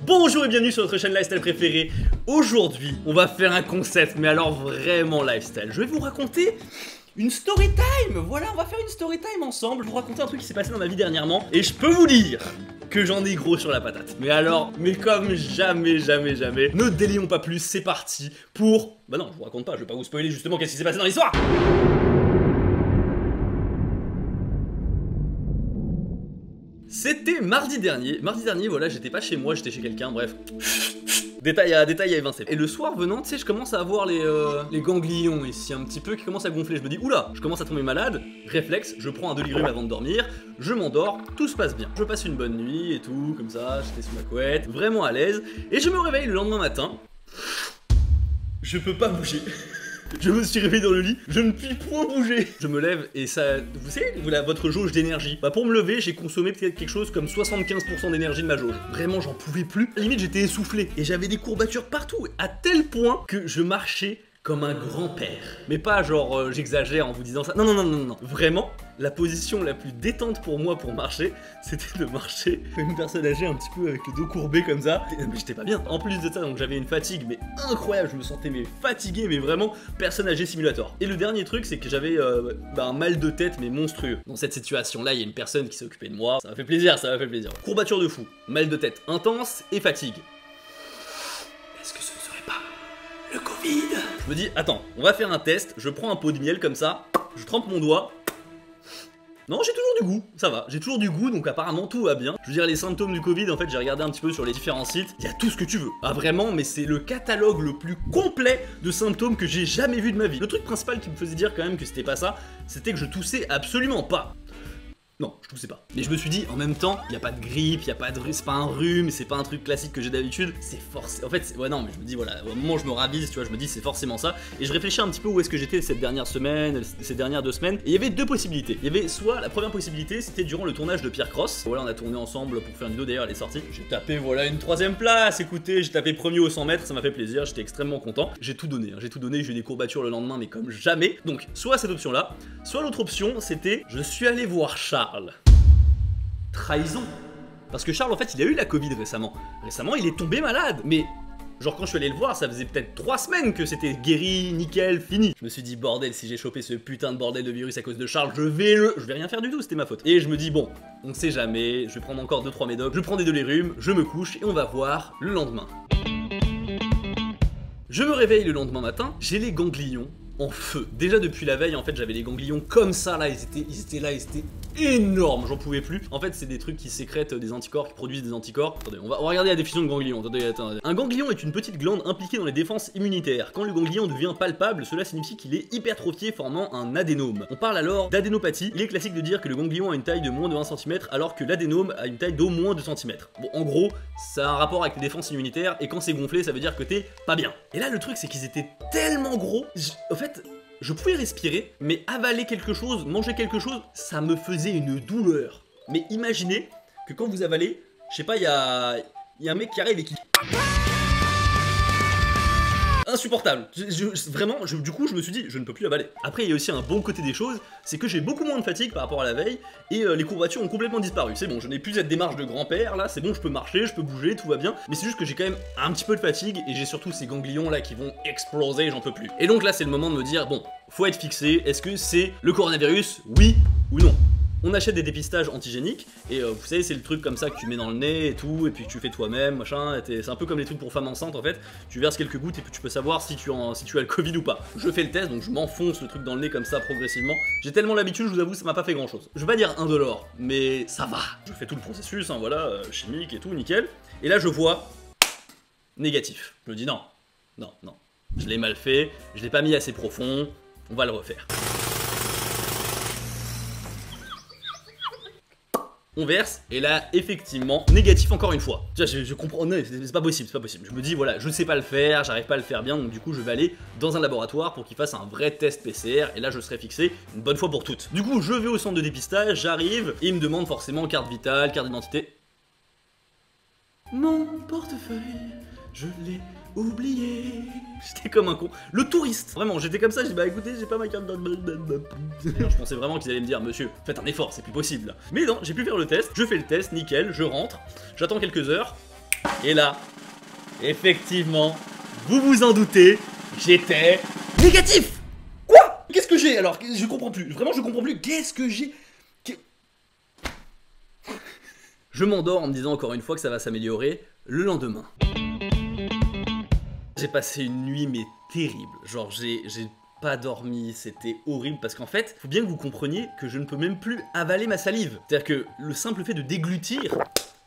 Bonjour et bienvenue sur notre chaîne lifestyle préférée. Aujourd'hui, on va faire un concept, mais alors vraiment lifestyle. Je vais vous raconter une story time. Voilà, on va faire une story time ensemble. Je vais vous raconter un truc qui s'est passé dans ma vie dernièrement. Et je peux vous dire que j'en ai gros sur la patate. Mais alors, mais comme jamais. Ne délions pas plus, c'est parti pour... Bah non, je vous raconte pas, je vais pas vous spoiler justement qu'est-ce qui s'est passé dans l'histoire. C'était mardi dernier, voilà, j'étais pas chez moi, j'étais chez quelqu'un, bref. Détail à évincer. Et le soir venant, tu sais, je commence à avoir les ganglions ici un petit peu qui commencent à gonfler. Je me dis, oula, je commence à tomber malade. Réflexe, je prends un doliprane avant de dormir, je m'endors, tout se passe bien. Je passe une bonne nuit et tout, comme ça, j'étais sous ma couette, vraiment à l'aise. Et je me réveille le lendemain matin. Je peux pas bouger. Je me suis réveillé dans le lit, je ne puis point bouger. Je me lève et ça, vous savez, votre jauge d'énergie. Bah pour me lever, j'ai consommé peut-être quelque chose comme 75% d'énergie de ma jauge. Vraiment, j'en pouvais plus. À la limite, j'étais essoufflé et j'avais des courbatures partout, à tel point que je marchais comme un grand-père. Mais pas genre j'exagère en vous disant ça. Non. Vraiment, la position la plus détente pour moi pour marcher, c'était de marcher comme une personne âgée un petit peu avec le dos courbé comme ça. Mais j'étais pas bien. En plus de ça, donc j'avais une fatigue mais incroyable. Je me sentais fatigué, mais vraiment personne âgée simulator. Et le dernier truc, c'est que j'avais un mal de tête mais monstrueux. Dans cette situation-là, il y a une personne qui s'est occupée de moi. Ça m'a fait plaisir, Courbature de fou, mal de tête intense et fatigue. Est-ce que ce ne serait pas le Covid? Je me dis, attends, on va faire un test, je prends un pot de miel comme ça, je trempe mon doigt. Non, j'ai toujours du goût, ça va, j'ai toujours du goût, donc apparemment tout va bien. Je veux dire, les symptômes du Covid, en fait, j'ai regardé un petit peu sur les différents sites, il y a tout ce que tu veux. Ah vraiment, mais c'est le catalogue le plus complet de symptômes que j'ai jamais vu de ma vie. Le truc principal qui me faisait dire quand même que c'était pas ça, c'était que je toussais absolument pas. Non, je toussais pas. Mais je me suis dit, en même temps, il y a pas de grippe, il y a pas de... c'est pas un rhume, c'est pas un truc classique que j'ai d'habitude. C'est forcément... En fait, ouais non, mais je me dis, voilà, au moment où je me ravise, tu vois, je me dis, c'est forcément ça. Et je réfléchis un petit peu où est-ce que j'étais cette dernière semaine, ces dernières 2 semaines. Et il y avait 2 possibilités. Il y avait soit, la première possibilité, c'était durant le tournage de Pierre Cross. Voilà, on a tourné ensemble pour faire une vidéo, d'ailleurs, elle est sortie. J'ai tapé, voilà, une 3ème place, écoutez, j'ai tapé premier au 100 mètres, ça m'a fait plaisir, j'étais extrêmement content. J'ai tout donné, j'ai eu des courbatures le lendemain, mais comme jamais. Donc, soit cette option-là, soit l'autre option, c'était, je suis allé voir Charles. Trahison. Parce que Charles, en fait, il a eu la Covid récemment. Récemment, il est tombé malade. Mais, genre, quand je suis allé le voir, ça faisait peut-être 3 semaines que c'était guéri, nickel, fini. Je me suis dit, bordel, si j'ai chopé ce putain de bordel de virus à cause de Charles, je vais rien faire du tout, c'était ma faute. Et je me dis, bon, on ne sait jamais, je vais prendre encore 2-3 médocs, je prends des doliprane, je me couche et on va voir le lendemain. Je me réveille le lendemain matin, j'ai les ganglions en feu. Déjà depuis la veille, en fait, j'avais les ganglions comme ça, là, ils étaient énormes, j'en pouvais plus. En fait, c'est des trucs qui sécrètent des anticorps, qui produisent des anticorps. Attendez, on va regarder la définition de ganglion. Attendez. Un ganglion est une petite glande impliquée dans les défenses immunitaires. Quand le ganglion devient palpable, cela signifie qu'il est hypertrophié, formant un adénome. On parle alors d'adénopathie. Il est classique de dire que le ganglion a une taille de moins de 1 cm, alors que l'adénome a une taille d'au moins 2 cm. Bon, en gros, ça a un rapport avec les défenses immunitaires, et quand c'est gonflé, ça veut dire que t'es pas bien. Et là, le truc, c'est qu'ils étaient tellement gros, en fait, je pouvais respirer, mais avaler quelque chose, manger quelque chose, ça me faisait une douleur. Mais imaginez que quand vous avalez, je sais pas, il y a un mec qui arrive et qui... Insupportable. Du coup, je me suis dit, je ne peux plus avaler. Après, il y a aussi un bon côté des choses, c'est que j'ai beaucoup moins de fatigue par rapport à la veille, et les courbatures ont complètement disparu. C'est bon, je n'ai plus cette démarche de grand-père, là, c'est bon, je peux marcher, je peux bouger, tout va bien. Mais c'est juste que j'ai quand même un petit peu de fatigue, et j'ai surtout ces ganglions là qui vont exploser, j'en peux plus. Et donc là, c'est le moment de me dire, bon, faut être fixé, est-ce que c'est le coronavirus, oui ou non? On achète des dépistages antigéniques et vous savez c'est le truc comme ça que tu mets dans le nez et tout et puis que tu fais toi-même machin, c'est un peu comme les trucs pour femmes enceintes en fait, tu verses quelques gouttes et puis tu peux savoir si tu as le Covid ou pas. Je fais le test donc je m'enfonce le truc dans le nez comme ça progressivement, j'ai tellement l'habitude je vous avoue ça m'a pas fait grand chose. Je vais pas dire indolore mais ça va, je fais tout le processus hein, voilà, chimique et tout nickel et là je vois négatif, je me dis non, je l'ai mal fait, je l'ai pas mis assez profond, on va le refaire. On verse, et là, effectivement, négatif encore une fois. Je comprends, c'est pas possible, Je me dis, voilà, je sais pas le faire, j'arrive pas à le faire bien, donc du coup, je vais aller dans un laboratoire pour qu'il fasse un vrai test PCR, et là, je serai fixé une bonne fois pour toutes. Du coup, je vais au centre de dépistage, j'arrive, et il me demande forcément carte vitale, carte d'identité. Mon portefeuille, je l'ai oublié. J'étais comme un con. Le touriste. Vraiment, j'étais comme ça, j'ai dit bah écoutez, j'ai pas ma carte d'identité. Je pensais vraiment qu'ils allaient me dire monsieur, faites un effort, c'est plus possible. Mais non, j'ai pu faire le test, je fais le test, nickel, je rentre, j'attends quelques heures. Et là, effectivement, vous vous en doutez, j'étais négatif. Quoi? Qu'est-ce que j'ai alors? Je comprends plus, vraiment je comprends plus. Qu'est-ce que j'ai? Je m'endors en me disant encore une fois que ça va s'améliorer le lendemain. J'ai passé une nuit mais terrible, genre j'ai pas dormi, c'était horrible parce qu'en fait, faut bien que vous compreniez que je ne peux même plus avaler ma salive. C'est-à-dire que le simple fait de déglutir,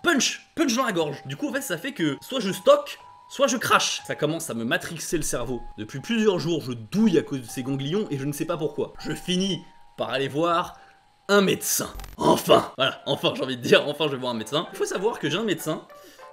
punch dans la gorge. Du coup en fait ça fait que soit je stocke, soit je crache. Ça commence à me matrixer le cerveau. Depuis plusieurs jours, je douille à cause de ces ganglions et je ne sais pas pourquoi. Je finis par aller voir un médecin. Enfin, voilà, enfin j'ai envie de dire, enfin je vais voir un médecin. Il faut savoir que j'ai un médecin,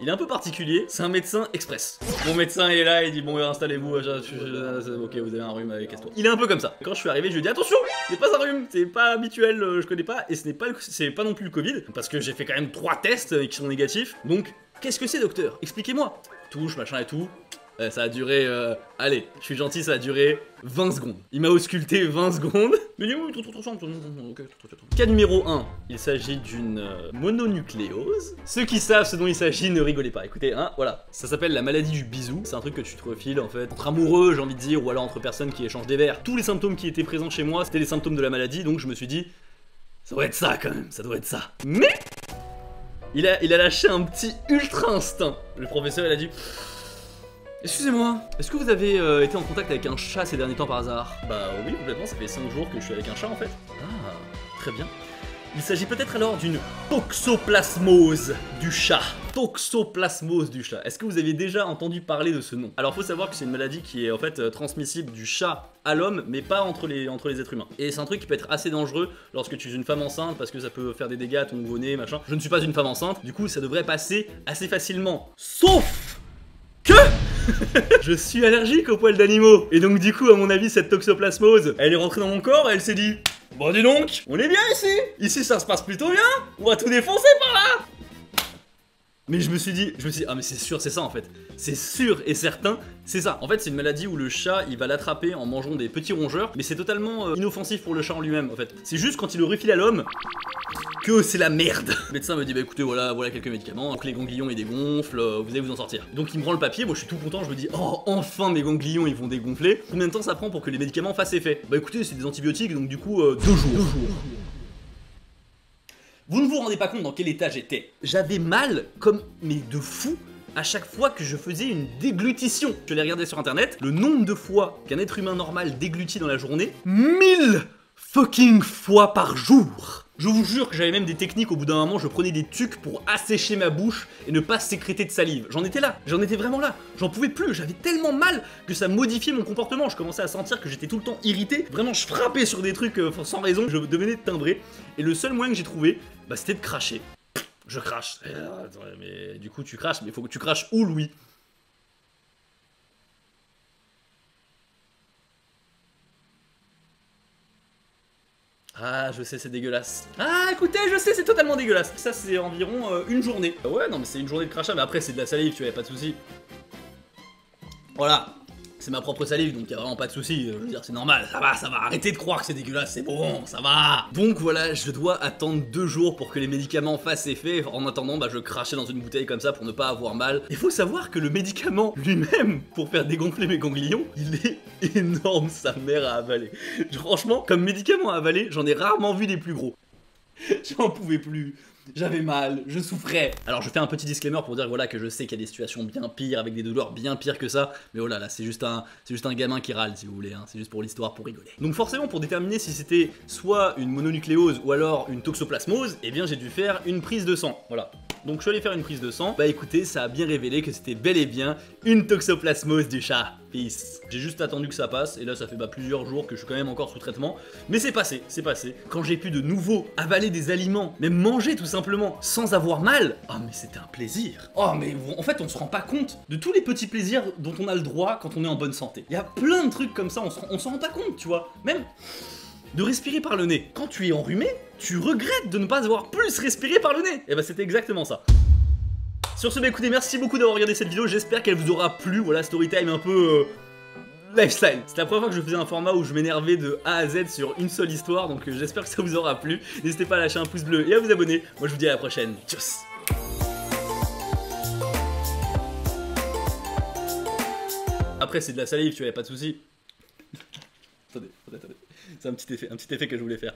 il est un peu particulier, c'est un médecin express. Mon médecin il est là, il dit bon installez-vous, ok vous avez un rhume, casse-toi. Il est un peu comme ça. Quand je suis arrivé, je lui ai dit attention, c'est pas un rhume, c'est pas habituel, je connais pas, et c'est pas non plus le Covid, parce que j'ai fait quand même 3 tests qui sont négatifs. Donc, qu'est-ce que c'est docteur? Expliquez-moi. Touche, machin et tout. Ça a duré, allez, je suis gentil, ça a duré 20 secondes. Il m'a ausculté 20 secondes. Mais cas numéro 1, il s'agit d'une mononucléose. Ceux qui savent ce dont il s'agit, ne rigolez pas. Écoutez, hein, voilà, ça s'appelle la maladie du bisou. C'est un truc que tu te refiles en fait entre amoureux, j'ai envie de dire, ou alors entre personnes qui échangent des verres. Tous les symptômes qui étaient présents chez moi, c'était les symptômes de la maladie, donc je me suis dit, ça doit être ça quand même, ça doit être ça. Mais il a lâché un petit ultra instinct. Le professeur, il a dit... Excusez-moi, est-ce que vous avez été en contact avec un chat ces derniers temps par hasard? Bah oui, complètement, ça fait 5 jours que je suis avec un chat en fait. Ah, très bien. Il s'agit peut-être alors d'une toxoplasmose du chat. Toxoplasmose du chat. Est-ce que vous avez déjà entendu parler de ce nom? Alors faut savoir que c'est une maladie qui est en fait transmissible du chat à l'homme, mais pas entre les êtres humains. Et c'est un truc qui peut être assez dangereux lorsque tu es une femme enceinte, parce que ça peut faire des dégâts à ton nouveau-né, machin. Je ne suis pas une femme enceinte, du coup ça devrait passer assez facilement. Sauf que je suis allergique aux poils d'animaux. Et donc du coup à mon avis cette toxoplasmose, elle est rentrée dans mon corps et elle s'est dit bon dis donc, on est bien ici. Ici ça se passe plutôt bien. On va tout défoncer par là. Mais je me suis dit, ah mais c'est sûr c'est ça en fait. C'est sûr et certain, c'est ça. En fait c'est une maladie où le chat il va l'attraper en mangeant des petits rongeurs. Mais c'est totalement inoffensif pour le chat en lui-même en fait. C'est juste quand il le refile à l'homme que c'est la merde. Le médecin me dit bah écoutez voilà quelques médicaments, donc les ganglions ils dégonflent, vous allez vous en sortir. Donc il me rend le papier, moi je suis tout content, je me dis oh enfin mes ganglions ils vont dégonfler. Combien de temps ça prend pour que les médicaments fassent effet? Bah écoutez c'est des antibiotiques donc du coup 2 jours. Vous ne vous rendez pas compte dans quel état j'étais. J'avais mal comme mais de fou à chaque fois que je faisais une déglutition. Je l'ai regardé sur internet, le nombre de fois qu'un être humain normal déglutit dans la journée, 1000 fucking fois par jour. Je vous jure que j'avais même des techniques, au bout d'un moment je prenais des tucs pour assécher ma bouche et ne pas sécréter de salive. J'en étais là, j'en étais vraiment là, j'en pouvais plus, j'avais tellement mal que ça modifiait mon comportement. Je commençais à sentir que j'étais tout le temps irrité, vraiment je frappais sur des trucs sans raison, je devenais timbré. Et le seul moyen que j'ai trouvé, bah, c'était de cracher. Je crache, mais du coup tu craches, mais il faut que tu craches où Louis? Ah, je sais, c'est dégueulasse. Ah, écoutez, je sais, c'est totalement dégueulasse. Ça, c'est environ une journée. Ouais, non, mais c'est une journée de crachat, mais après, c'est de la salive, tu vois, y'a pas de soucis. Voilà. C'est ma propre salive, donc y'a vraiment pas de soucis. Je veux dire, c'est normal, ça va. Arrêtez de croire que c'est dégueulasse, c'est bon, ça va. Donc voilà, je dois attendre 2 jours pour que les médicaments fassent effet. En attendant, bah, je crachais dans une bouteille comme ça pour ne pas avoir mal. Il faut savoir que le médicament lui-même, pour faire dégonfler mes ganglions, il est énorme, sa mère à avaler. Franchement, comme médicament à avaler, j'en ai rarement vu des plus gros. J'en pouvais plus. J'avais mal, je souffrais. Alors je fais un petit disclaimer pour dire voilà que je sais qu'il y a des situations bien pires avec des douleurs bien pires que ça, mais oh là là, c'est juste un gamin qui râle si vous voulez, hein. C'est juste pour l'histoire, pour rigoler. Donc forcément pour déterminer si c'était soit une mononucléose ou alors une toxoplasmose, eh bien j'ai dû faire une prise de sang, voilà. Donc je suis allé faire une prise de sang, bah écoutez, ça a bien révélé que c'était bel et bien une toxoplasmose du chat. Peace. J'ai juste attendu que ça passe, et là ça fait plusieurs jours que je suis quand même encore sous traitement, mais c'est passé, c'est passé. Quand j'ai pu de nouveau avaler des aliments, même manger tout simplement, sans avoir mal, oh mais c'était un plaisir. Oh mais en fait on se rend pas compte de tous les petits plaisirs dont on a le droit quand on est en bonne santé. Il y a plein de trucs comme ça, on s'en rend pas compte, tu vois. Même de respirer par le nez. Quand tu es enrhumé, tu regrettes de ne pas avoir plus respiré par le nez. Et bah c'était exactement ça. Sur ce, bah écoutez, merci beaucoup d'avoir regardé cette vidéo, j'espère qu'elle vous aura plu, voilà, storytime un peu lifestyle. C'est la première fois que je faisais un format où je m'énervais de A à Z sur une seule histoire, donc j'espère que ça vous aura plu. N'hésitez pas à lâcher un pouce bleu et à vous abonner. Moi je vous dis à la prochaine, tchuss. Après, c'est de la salive, tu vois, y a pas de souci. Attendez. C'est un petit effet que je voulais faire.